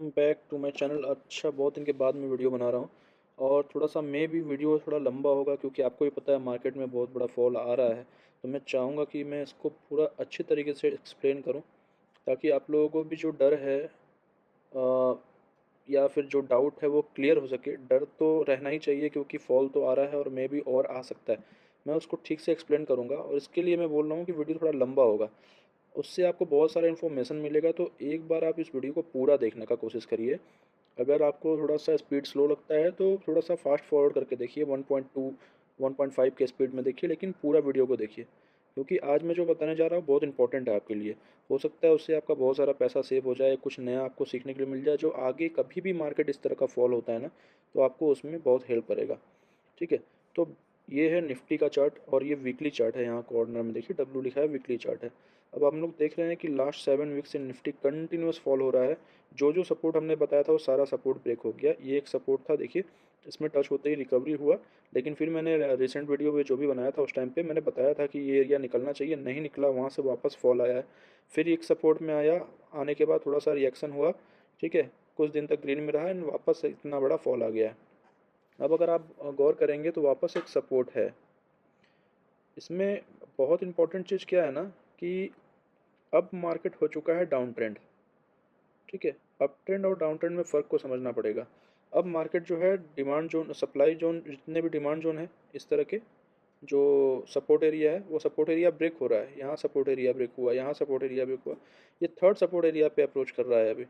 Back to my channel. अच्छा, बहुत दिन के बाद मैं वीडियो बना रहा हूँ और थोड़ा सा मे भी वीडियो थोड़ा लंबा होगा क्योंकि आपको भी पता है मार्केट में बहुत बड़ा फॉल आ रहा है। तो मैं चाहूँगा कि मैं इसको पूरा अच्छे तरीके से एक्सप्लेन करूँ ताकि आप लोगों को भी जो डर है या फिर जो डाउट है वो क्लियर हो सके। डर तो रहना ही चाहिए क्योंकि फॉल तो आ रहा है और मे भी और आ सकता है। मैं उसको ठीक से एक्सप्लेन करूँगा और इसके लिए मैं बोल रहा हूँ कि वीडियो थोड़ा लंबा होगा। उससे आपको बहुत सारा इन्फॉर्मेशन मिलेगा, तो एक बार आप इस वीडियो को पूरा देखने का कोशिश करिए। अगर आपको थोड़ा सा स्पीड स्लो लगता है तो थोड़ा सा फास्ट फॉरवर्ड करके देखिए, 1.2 1.5 के स्पीड में देखिए, लेकिन पूरा वीडियो को देखिए क्योंकि आज मैं जो बताने जा रहा हूँ बहुत इंपॉर्टेंट है आपके लिए। हो सकता है उससे आपका बहुत सारा पैसा सेव हो जाए, कुछ नया आपको सीखने के लिए मिल जाए जो आगे कभी भी मार्केट इस तरह का फॉल होता है ना, तो आपको उसमें बहुत हेल्प करेगा। ठीक है। तो ये है निफ्टी का चार्ट और ये वीकली चार्ट है। यहाँ कॉर्नर में देखिए डब्ल्यू लिखा है, वीकली चार्ट है। अब हम लोग देख रहे हैं कि लास्ट 7 वीक से निफ्टी कंटिन्यूस फॉल हो रहा है। जो जो सपोर्ट हमने बताया था वो सारा सपोर्ट ब्रेक हो गया। ये एक सपोर्ट था, देखिए इसमें टच होते ही रिकवरी हुआ। लेकिन फिर मैंने रिसेंट वीडियो में जो भी बनाया था उस टाइम पे मैंने बताया था कि ये एरिया निकलना चाहिए, नहीं निकला, वहाँ से वापस फॉल आया है। फिर एक सपोर्ट में आया, आने के बाद थोड़ा सा रिएक्शन हुआ। ठीक है। कुछ दिन तक ग्रीन में रहा एंड वापस से इतना बड़ा फॉल आ गया है। अब अगर आप गौर करेंगे तो वापस एक सपोर्ट है इसमें। बहुत इंपॉर्टेंट चीज़ क्या है ना कि अब मार्केट हो चुका है डाउन ट्रेंड। ठीक है। अप ट्रेंड और डाउन ट्रेंड में फ़र्क को समझना पड़ेगा। अब मार्केट जो है डिमांड जोन, सप्लाई जोन, जितने भी डिमांड जोन है इस तरह के, जो सपोर्ट एरिया है वो सपोर्ट एरिया ब्रेक हो रहा है। यहाँ सपोर्ट एरिया ब्रेक हुआ, यहाँ सपोर्ट एरिया ब्रेक हुआ। ये थर्ड सपोर्ट एरिया पे अप्रोच कर रहा है अभी।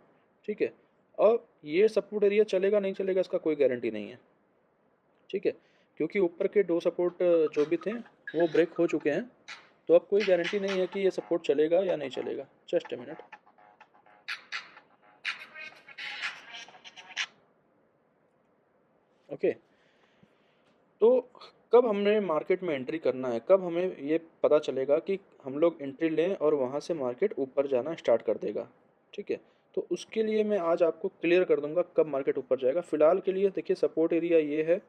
ठीक है। अब ये सपोर्ट एरिया चलेगा नहीं चलेगा इसका कोई गारंटी नहीं है। ठीक है। क्योंकि ऊपर के दो सपोर्ट जो भी थे वो ब्रेक हो चुके हैं। तो अब कोई गारंटी नहीं है कि ये सपोर्ट चलेगा या नहीं चलेगा। Just a minute. ओके। तो कब हमें मार्केट में एंट्री करना है, कब हमें ये पता चलेगा कि हम लोग एंट्री लें और वहाँ से मार्केट ऊपर जाना स्टार्ट कर देगा। ठीक है। तो उसके लिए मैं आज आपको क्लियर कर दूंगा कब मार्केट ऊपर जाएगा। फिलहाल के लिए देखिए सपोर्ट एरिया ये है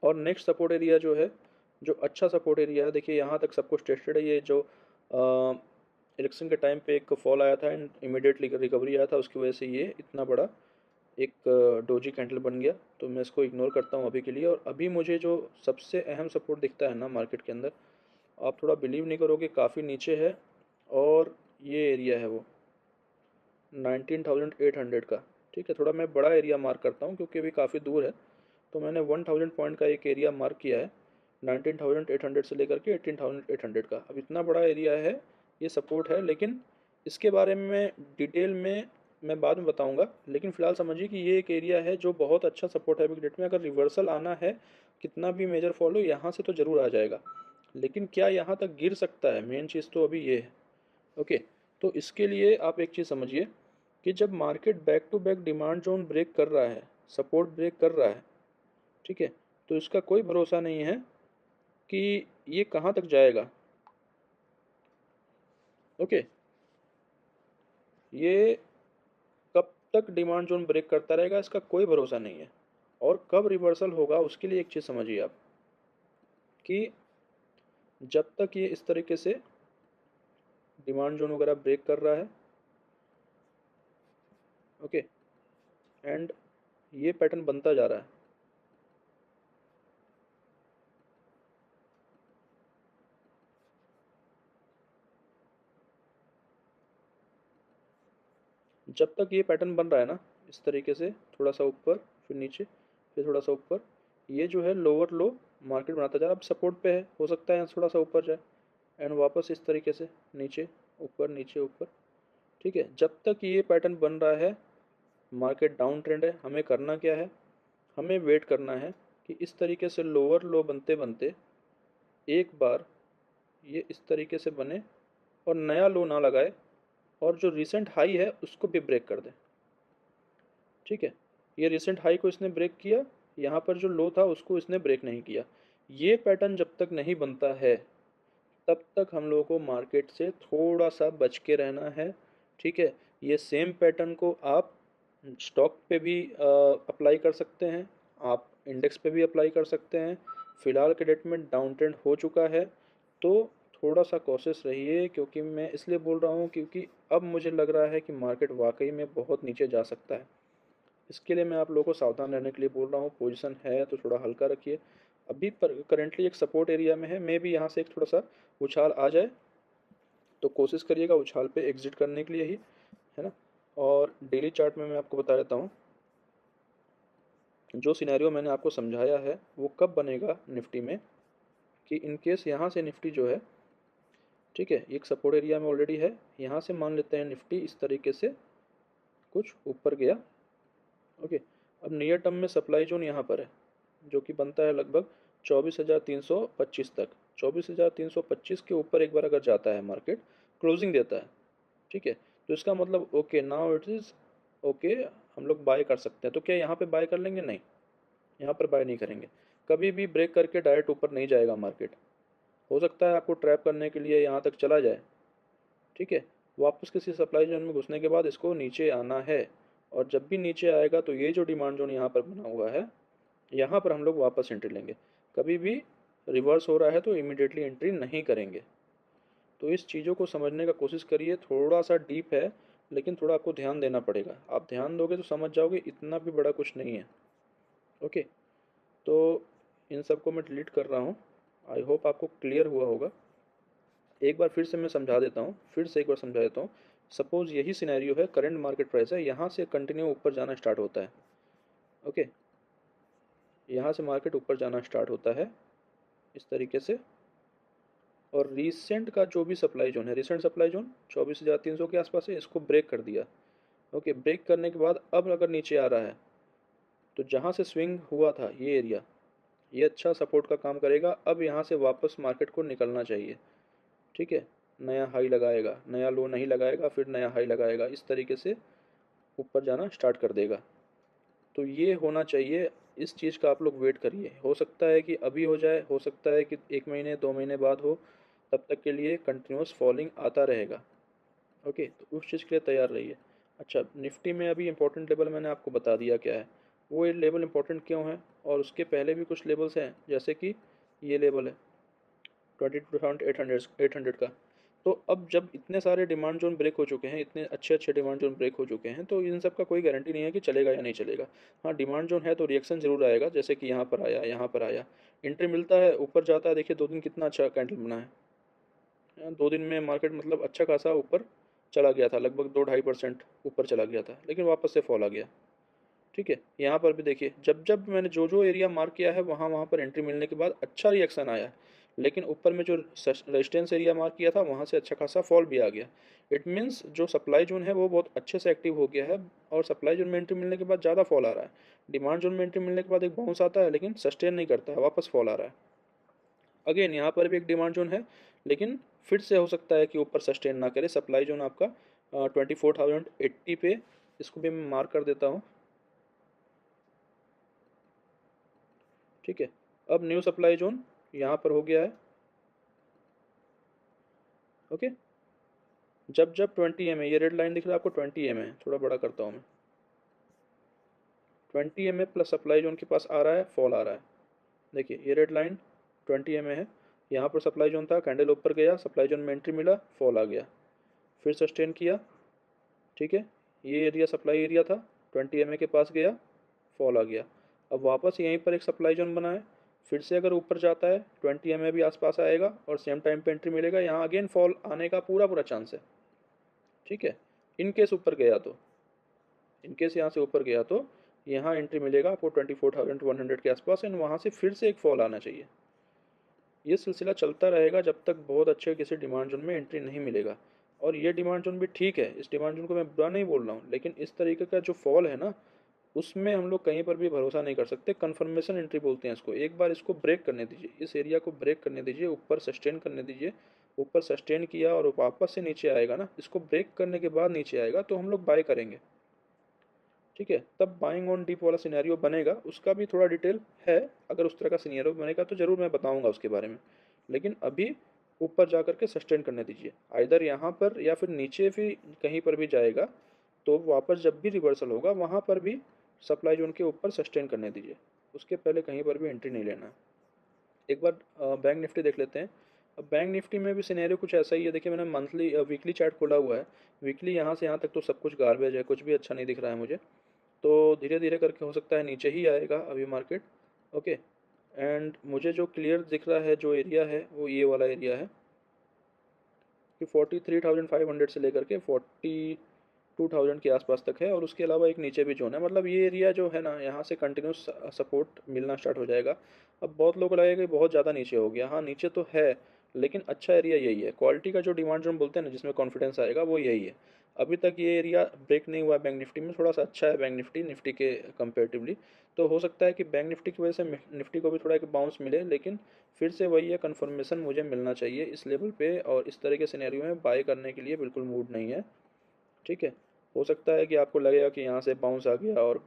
और नेक्स्ट सपोर्ट एरिया जो है, जो अच्छा सपोर्ट एरिया है, देखिए यहाँ तक सब कुछ टेस्टेड है। ये जो इलेक्शन के टाइम पे एक फॉल आया था एंड इमीडिएटली रिकवरी आया था, उसकी वजह से ये इतना बड़ा एक डोजी कैंडल बन गया। तो मैं इसको इग्नोर करता हूँ अभी के लिए। और अभी मुझे जो सबसे अहम सपोर्ट दिखता है ना मार्केट के अंदर, आप थोड़ा बिलीव नहीं करोगे, काफ़ी नीचे है और ये एरिया है वो 19,800 का। ठीक है। थोड़ा मैं बड़ा एरिया मार्क करता हूँ क्योंकि अभी काफ़ी दूर है। तो मैंने 1000 पॉइंट का एक एरिया मार्क किया है, 19,800 से लेकर के 18,800 का। अब इतना बड़ा एरिया है, ये सपोर्ट है। लेकिन इसके बारे में मैं डिटेल में मैं बाद में बताऊंगा। लेकिन फिलहाल समझिए कि ये एक एरिया है जो बहुत अच्छा सपोर्ट है अभी के डेट में। अगर रिवर्सल आना है, कितना भी मेजर फॉल हो, यहाँ से तो ज़रूर आ जाएगा। लेकिन क्या यहाँ तक गिर सकता है, मेन चीज़ तो अभी ये है। ओके। तो इसके लिए आप एक चीज़ समझिए कि जब market back to back demand zone break कर रहा है, सपोर्ट ब्रेक कर रहा है, ठीक है, तो इसका कोई भरोसा नहीं है कि ये कहाँ तक जाएगा। ओके। ये कब तक डिमांड जोन ब्रेक करता रहेगा इसका कोई भरोसा नहीं है। और कब रिवर्सल होगा उसके लिए एक चीज़ समझिए आप कि जब तक ये इस तरीके से डिमांड जोन वगैरह ब्रेक कर रहा है, ओके, एंड ये पैटर्न बनता जा रहा है, जब तक ये पैटर्न बन रहा है ना इस तरीके से, थोड़ा सा ऊपर फिर नीचे फिर थोड़ा सा ऊपर, ये जो है लोअर लो मार्केट बनाता जा रहा है। अब सपोर्ट पे है, हो सकता है थोड़ा सा ऊपर जाए एंड वापस इस तरीके से नीचे ऊपर नीचे ऊपर। ठीक है। जब तक ये पैटर्न बन रहा है मार्केट डाउन ट्रेंड है। हमें करना क्या है, हमें वेट करना है कि इस तरीके से लोअर लो बनते बनते एक बार ये इस तरीके से बने और नया लो ना लगाए और जो रिसेंट हाई है उसको भी ब्रेक कर दे। ठीक है। ये रिसेंट हाई को इसने ब्रेक किया, यहाँ पर जो लो था उसको इसने ब्रेक नहीं किया। ये पैटर्न जब तक नहीं बनता है तब तक हम लोगों को मार्केट से थोड़ा सा बच के रहना है। ठीक है। ये सेम पैटर्न को आप स्टॉक पे भी अप्लाई कर सकते हैं, आप इंडेक्स पे भी अप्लाई कर सकते हैं। फिलहाल के डेट में डाउन ट्रेंड हो चुका है तो थोड़ा सा कॉशियस रहिए, क्योंकि मैं इसलिए बोल रहा हूँ क्योंकि अब मुझे लग रहा है कि मार्केट वाकई में बहुत नीचे जा सकता है। इसके लिए मैं आप लोगों को सावधान रहने के लिए बोल रहा हूँ। पोजीशन है तो थोड़ा हल्का रखिए। अभी पर करेंटली एक सपोर्ट एरिया में है, मे भी यहाँ से एक थोड़ा सा उछाल आ जाए, तो कोशिश करिएगा उछाल पे एग्जिट करने के लिए ही, है ना। और डेली चार्ट में मैं आपको बता देता हूँ, जो सिनेरियो मैंने आपको समझाया है वो कब बनेगा निफ्टी में, कि इन केस यहाँ से निफ्टी जो है, ठीक है, एक सपोर्ट एरिया में ऑलरेडी है, यहाँ से मान लेते हैं निफ्टी इस तरीके से कुछ ऊपर गया। ओके, अब नियर टर्म में सप्लाई जोन यहाँ पर है, जो कि बनता है लगभग 24,325 तक। 24,325 के ऊपर एक बार अगर जाता है मार्केट, क्लोजिंग देता है, ठीक है, तो इसका मतलब okay, now it is okay, हम लोग बाय कर सकते हैं। तो क्या यहाँ पे बाय कर लेंगे? नहीं, यहाँ पर बाय नहीं करेंगे। कभी भी ब्रेक करके डायरेक्ट ऊपर नहीं जाएगा मार्केट। हो सकता है आपको ट्रैप करने के लिए यहाँ तक चला जाए, ठीक है। वापस किसी सप्लाई जोन में घुसने के बाद इसको नीचे आना है, और जब भी नीचे आएगा तो ये जो डिमांड जोन यहाँ पर बना हुआ है, यहाँ पर हम लोग वापस एंट्री लेंगे। कभी भी रिवर्स हो रहा है तो इमीडिएटली एंट्री नहीं करेंगे। तो इस चीज़ों को समझने का कोशिश करिए। थोड़ा सा डीप है, लेकिन थोड़ा आपको ध्यान देना पड़ेगा। आप ध्यान दोगे तो समझ जाओगे, इतना भी बड़ा कुछ नहीं है। ओके, तो इन सबको मैं डिलीट कर रहा हूँ। आई होप आपको क्लियर हुआ होगा। एक बार फिर से मैं समझा देता हूँ, फिर से एक बार समझा देता हूँ। सपोज़ यही सिनेरियो है, करंट मार्केट प्राइस है, यहाँ से कंटिन्यू ऊपर जाना स्टार्ट होता है। ओके, यहाँ से मार्केट ऊपर जाना स्टार्ट होता है इस तरीके से, और रीसेंट का जो भी सप्लाई जोन है, रीसेंट सप्लाई जोन 24,300 के आसपास है, इसको ब्रेक कर दिया। ओके, ब्रेक करने के बाद अब अगर नीचे आ रहा है, तो जहाँ से स्विंग हुआ था ये एरिया, ये अच्छा सपोर्ट का काम करेगा। अब यहाँ से वापस मार्केट को निकलना चाहिए, ठीक है। नया हाई लगाएगा, नया लो नहीं लगाएगा, फिर नया हाई लगाएगा, इस तरीके से ऊपर जाना स्टार्ट कर देगा। तो ये होना चाहिए, इस चीज़ का आप लोग वेट करिए। हो सकता है कि अभी हो जाए, हो सकता है कि 1 महीने 2 महीने बाद हो, तब तक के लिए कंटिन्यूस फॉलिंग आता रहेगा। ओके, तो उस चीज़ के लिए तैयार रहिए। अच्छा, निफ्टी में अभी इंपॉर्टेंट लेवल मैंने आपको बता दिया क्या है, वो ये लेवल इंपॉर्टेंट क्यों है, और उसके पहले भी कुछ लेवल्स हैं, जैसे कि ये लेवल है 22,800 का। तो अब जब इतने सारे डिमांड जोन ब्रेक हो चुके हैं, इतने अच्छे अच्छे डिमांड जोन ब्रेक हो चुके हैं, तो इन सब का कोई गारंटी नहीं है कि चलेगा या नहीं चलेगा। हाँ, डिमांड जोन है तो रिएक्शन ज़रूर आएगा, जैसे कि यहाँ पर आया, यहाँ पर आया, एंट्री मिलता है, ऊपर जाता है। देखिए 2 दिन कितना अच्छा कैंडल बना है। 2 दिन में मार्केट मतलब अच्छा खासा ऊपर चला गया था, लगभग 2-2.5% ऊपर चला गया था, लेकिन वापस से फॉल आ गया, ठीक है। यहाँ पर भी देखिए, जब जब मैंने जो जो एरिया मार्क किया है, वहाँ वहाँ पर एंट्री मिलने के बाद अच्छा रिएक्शन आया, लेकिन ऊपर में जो रेजिस्टेंस एरिया मार्क किया था, वहाँ से अच्छा खासा फॉल भी आ गया। इट मीन्स जो सप्लाई जोन है वो बहुत अच्छे से एक्टिव हो गया है, और सप्लाई जोन में एंट्री मिलने के बाद ज़्यादा फॉल आ रहा है। डिमांड जोन में एंट्री मिलने के बाद एक बाउंस आता है, लेकिन सस्टेन नहीं करता है, वापस फॉल आ रहा है। अगेन यहाँ पर भी एक डिमांड जोन है, लेकिन फिर से हो सकता है कि ऊपर सस्टेन ना करे। सप्लाई जोन आपका 24,080 पे, इसको भी मैं मार्क कर देता हूँ, ठीक है। अब न्यू सप्लाई जोन यहाँ पर हो गया है। ओके, जब जब 20 ये रेड लाइन दिख रहा है आपको, 20 है, थोड़ा बड़ा करता हूँ मैं, 20 प्लस सप्लाई जोन के पास आ रहा है, फॉल आ रहा है। देखिए ये रेड लाइन 20 है, यहाँ पर सप्लाई जोन था, कैंडल ऊपर गया, सप्लाई जोन में एंट्री मिला, फॉल आ गया, फिर सस्टेन किया, ठीक है। ये एरिया सप्लाई एरिया था, 20 के पास गया, फॉल आ गया। अब वापस यहीं पर एक सप्लाई जोन बना है, फिर से अगर ऊपर जाता है 20 भी आसपास आएगा, और सेम टाइम पे एंट्री मिलेगा, यहाँ अगेन फॉल आने का पूरा पूरा चांस है, ठीक है। इनकेस ऊपर गया तो, इनकेस यहाँ से ऊपर गया तो यहाँ एंट्री मिलेगा आपको 24,100 के आसपास, एंड वहाँ से फिर से एक फॉल आना चाहिए। ये सिलसिला चलता रहेगा जब तक बहुत अच्छे किसी डिमांड जोन में एंट्री नहीं मिलेगा। और ये डिमांड जोन भी ठीक है, इस डिमांड जोन को मैं बुरा नहीं बोल रहा हूँ, लेकिन इस तरीके का जो फॉल है ना, उसमें हम लोग कहीं पर भी भरोसा नहीं कर सकते। कन्फर्मेशन एंट्री बोलते हैं इसको। एक बार इसको ब्रेक करने दीजिए, इस एरिया को ब्रेक करने दीजिए, ऊपर सस्टेन करने दीजिए। ऊपर सस्टेन किया और वापस से नीचे आएगा ना, इसको ब्रेक करने के बाद नीचे आएगा तो हम लोग बाय करेंगे, ठीक है। तब बाइंग ऑन डीप वाला सिनेरियो बनेगा, उसका भी थोड़ा डिटेल है। अगर उस तरह का सिनेरियो बनेगा तो ज़रूर मैं बताऊंगा उसके बारे में, लेकिन अभी ऊपर जा करके सस्टेन करने दीजिए। आइदर यहाँ पर या फिर नीचे भी कहीं पर भी जाएगा, तो वापस जब भी रिवर्सल होगा वहाँ पर भी सप्लाई जोन के ऊपर सस्टेन करने दीजिए। उसके पहले कहीं पर भी एंट्री नहीं लेना है। एक बार बैंक निफ्टी देख लेते हैं। अब बैंक निफ्टी में भी सिनेरियो कुछ ऐसा ही है। देखिए मैंने मंथली वीकली चार्ट खोला हुआ है। वीकली यहाँ से यहाँ तक तो सब कुछ गार्बेज है, कुछ भी अच्छा नहीं दिख रहा है मुझे। तो धीरे धीरे करके हो सकता है नीचे ही आएगा अभी मार्केट। ओके, एंड मुझे जो क्लियर दिख रहा है जो एरिया है वो ये वाला एरिया है कि 43,500 से लेकर के 42,000 के आसपास तक है, और उसके अलावा एक नीचे भी जोन है। मतलब ये एरिया जो है ना, यहाँ से कंटिन्यूस सपोर्ट मिलना स्टार्ट हो जाएगा। अब बहुत लोगों को लगेगा कि बहुत ज़्यादा नीचे हो गया। हाँ नीचे तो है, लेकिन अच्छा एरिया यही है। क्वालिटी का जो डिमांड जोन बोलते हैं ना, जिसमें कॉन्फिडेंस आएगा, वो यही है। अभी तक ये एरिया ब्रेक नहीं हुआ बैंक निफ्टी में, थोड़ा सा अच्छा है बैंक निफ्टी के कंपेरेटिवली। तो हो सकता है कि बैंक निफ्टी की वजह से निफ्टी को भी थोड़ा एक बाउंस मिले, लेकिन फिर से वही है, कन्फर्मेशन मुझे मिलना चाहिए इस लेवल पे, और इस तरह के सिनेरियो में बाय करने के लिए बिल्कुल मूड नहीं है। ठीक है, हो सकता है कि आपको लगेगा कि यहाँ से बाउंस आ गया और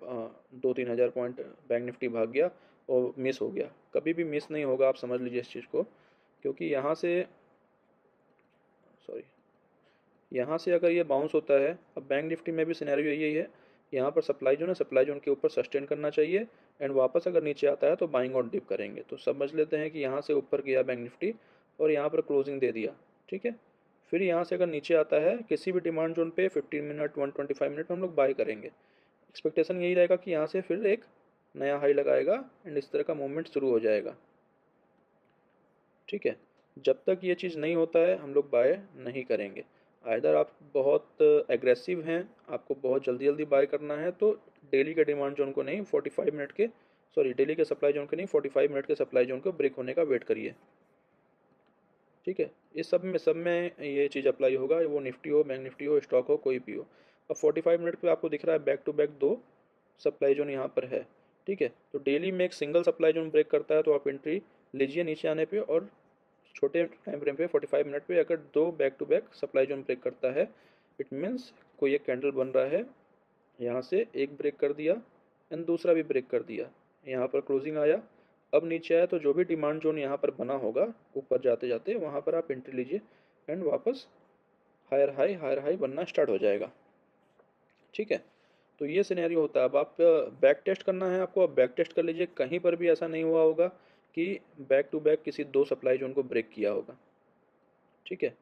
2-3 हज़ार पॉइंट बैंक निफ्टी भाग गया और मिस हो गया। कभी भी मिस नहीं होगा, आप समझ लीजिए इस चीज़ को। क्योंकि यहाँ से, सॉरी, यहाँ से अगर ये बाउंस होता है, अब बैंक निफ्टी में भी सिनेरियो यही है। यहाँ पर सप्लाई जोन है, सप्लाई जोन के ऊपर सस्टेन करना चाहिए, एंड वापस अगर नीचे आता है तो बाइंग और डिप करेंगे। तो समझ लेते हैं कि यहाँ से ऊपर गया बैंक निफ्टी और यहाँ पर क्लोजिंग दे दिया। ठीक है, फिर यहाँ से अगर नीचे आता है किसी भी डिमांड जोन पे 15 मिनट 125 मिनट में हम लोग बाय करेंगे। एक्सपेक्टेशन यही रहेगा कि यहाँ से फिर एक नया हाई लगाएगा एंड इस तरह का मूवमेंट शुरू हो जाएगा। ठीक है, जब तक ये चीज़ नहीं होता है हम लोग बाय नहीं करेंगे। आइदर आप बहुत एग्रेसिव हैं, आपको बहुत जल्दी जल्दी बाय करना है, तो डेली के डिमांड जोन को नहीं, 45 मिनट के, सॉरी डेली के सप्लाई जोन के नहीं, 45 मिनट के सप्लाई जोन को ब्रेक होने का वेट करिए। ठीक है, इस सब में ये चीज़ अप्लाई होगा, वो निफ्टी हो, बैंक निफ्टी हो, स्टॉक हो, कोई भी हो। अब 45 मिनट पे आपको दिख रहा है बैक टू बैक दो सप्लाई जोन यहाँ पर है। ठीक है, तो डेली में एक सिंगल सप्लाई जोन ब्रेक करता है तो आप एंट्री लीजिए नीचे आने पे, और छोटे टाइम फ्रेम पे 45 मिनट पे अगर दो back to back supply zone break करता है, इट मीन्स कोई एक कैंडल बन रहा है। यहाँ से एक ब्रेक कर दिया एंड दूसरा भी ब्रेक कर दिया, यहाँ पर क्लोजिंग आया, अब नीचे आया, तो जो भी डिमांड जोन यहाँ पर बना होगा ऊपर जाते जाते, वहाँ पर आप एंट्री लीजिए एंड वापस हायर हाई बनना स्टार्ट हो जाएगा। ठीक है, तो ये सिनेरियो होता है। अब आप बैक टेस्ट करना है आपको, अब बैक टेस्ट कर लीजिए। कहीं पर भी ऐसा नहीं हुआ होगा कि बैक टू बैक किसी दो सप्लाई जोन को ब्रेक किया होगा। ठीक है,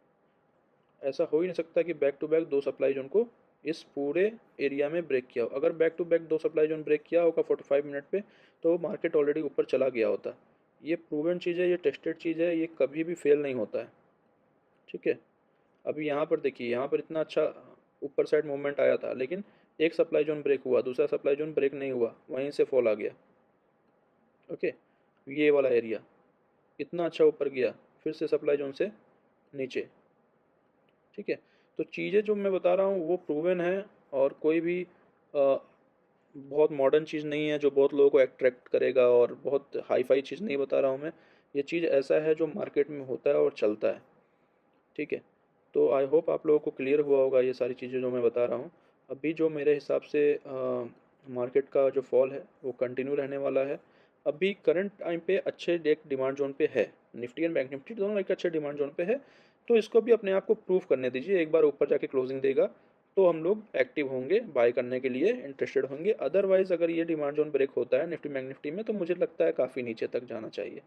ऐसा हो ही नहीं सकता कि बैक टू बैक दो सप्लाई जोन को इस पूरे एरिया में ब्रेक किया हो। अगर बैक टू बैक दो सप्लाई जोन ब्रेक किया होगा 45 मिनट पे, तो मार्केट ऑलरेडी ऊपर चला गया होता। ये प्रूवन चीज़ है, ये टेस्टेड चीज़ है, ये कभी भी फेल नहीं होता है। ठीक है, अभी यहाँ पर देखिए, यहाँ पर इतना अच्छा ऊपर साइड मूवमेंट आया था, लेकिन एक सप्लाई जोन ब्रेक हुआ, दूसरा सप्लाई जोन ब्रेक नहीं हुआ, वहीं से फॉल आ गया। ओके, ये वाला एरिया इतना अच्छा ऊपर गया, फिर से सप्लाई जोन से नीचे। ठीक है, तो चीज़ें जो मैं बता रहा हूँ वो प्रूवन है, और कोई भी बहुत मॉडर्न चीज़ नहीं है जो बहुत लोगों को अट्रैक्ट करेगा, और बहुत हाई फाई चीज़ नहीं बता रहा हूँ मैं। ये चीज़ ऐसा है जो मार्केट में होता है और चलता है। ठीक है, तो आई होप आप लोगों को क्लियर हुआ होगा ये सारी चीज़ें जो मैं बता रहा हूँ। अभी जो मेरे हिसाब से मार्केट का जो फॉल है वो कंटिन्यू रहने वाला है। अभी करंट टाइम पे अच्छे एक डिमांड जोन पे है, निफ्टी एंड बैंक निफ्टी दोनों एक अच्छे डिमांड जोन पे है। तो इसको भी अपने आप को प्रूव करने दीजिए, एक बार ऊपर जाके क्लोजिंग देगा तो हम लोग एक्टिव होंगे, बाय करने के लिए इंटरेस्टेड होंगे। अदरवाइज़ अगर ये डिमांड जोन ब्रेक होता है निफ्टी बैंक निफ्टी में, तो मुझे लगता है काफ़ी नीचे तक जाना चाहिए,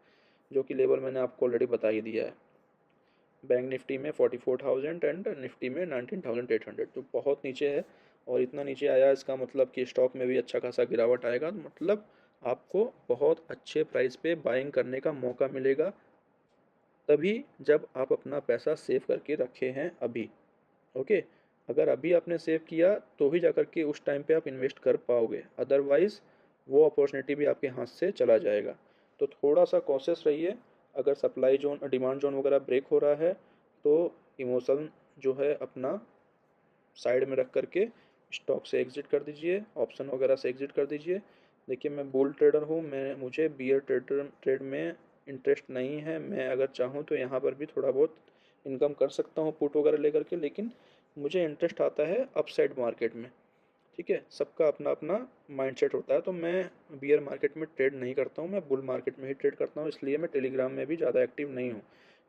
जो कि लेवल मैंने आपको ऑलरेडी बता ही दिया है। बैंक निफ्टी में 44,000 एंड निफ्टी में 19,800, तो बहुत नीचे है। और इतना नीचे आया, इसका मतलब कि स्टॉक में भी अच्छा खासा गिरावट आएगा, मतलब आपको बहुत अच्छे प्राइस पे बाइंग करने का मौका मिलेगा, तभी जब आप अपना पैसा सेव करके रखे हैं अभी। ओके, अगर अभी आपने सेव किया तो ही जा कर के उस टाइम पे आप इन्वेस्ट कर पाओगे, अदरवाइज़ वो अपॉर्चुनिटी भी आपके हाथ से चला जाएगा। तो थोड़ा सा कॉशियस रहिए। अगर सप्लाई जोन डिमांड जोन वगैरह ब्रेक हो रहा है तो इमोशन जो है अपना साइड में रख कर के स्टॉक से एग्ज़िट कर दीजिए, ऑप्शन वगैरह से एग्ज़िट कर दीजिए। देखिए मैं बुल ट्रेडर हूँ, मैं मुझे बियर ट्रेड में इंटरेस्ट नहीं है। मैं अगर चाहूँ तो यहाँ पर भी थोड़ा बहुत इनकम कर सकता हूँ पुट वगैरह लेकर के, लेकिन मुझे इंटरेस्ट आता है अपसाइड मार्केट में। ठीक है, सबका अपना अपना माइंडसेट होता है। तो मैं बियर मार्केट में ट्रेड नहीं करता हूँ, मैं बुल मार्केट में ही ट्रेड करता हूँ, इसलिए मैं टेलीग्राम में भी ज़्यादा एक्टिव नहीं हूँ।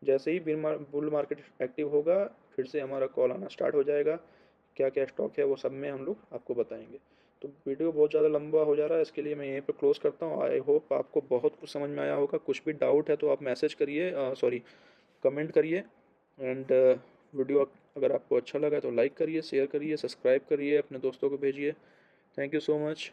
जैसे ही बुल मार्केट एक्टिव होगा, फिर से हमारा कॉल आना स्टार्ट हो जाएगा, क्या क्या स्टॉक है वो सब में हम लोग आपको बताएंगे। तो वीडियो बहुत ज़्यादा लंबा हो जा रहा है, इसके लिए मैं यहीं पे क्लोज़ करता हूँ। आई होप आपको बहुत कुछ समझ में आया होगा। कुछ भी डाउट है तो आप मैसेज करिए, सॉरी कमेंट करिए एंड वीडियो अगर आपको अच्छा लगा तो लाइक करिए, शेयर करिए, सब्सक्राइब करिए, अपने दोस्तों को भेजिए। Thank you so much.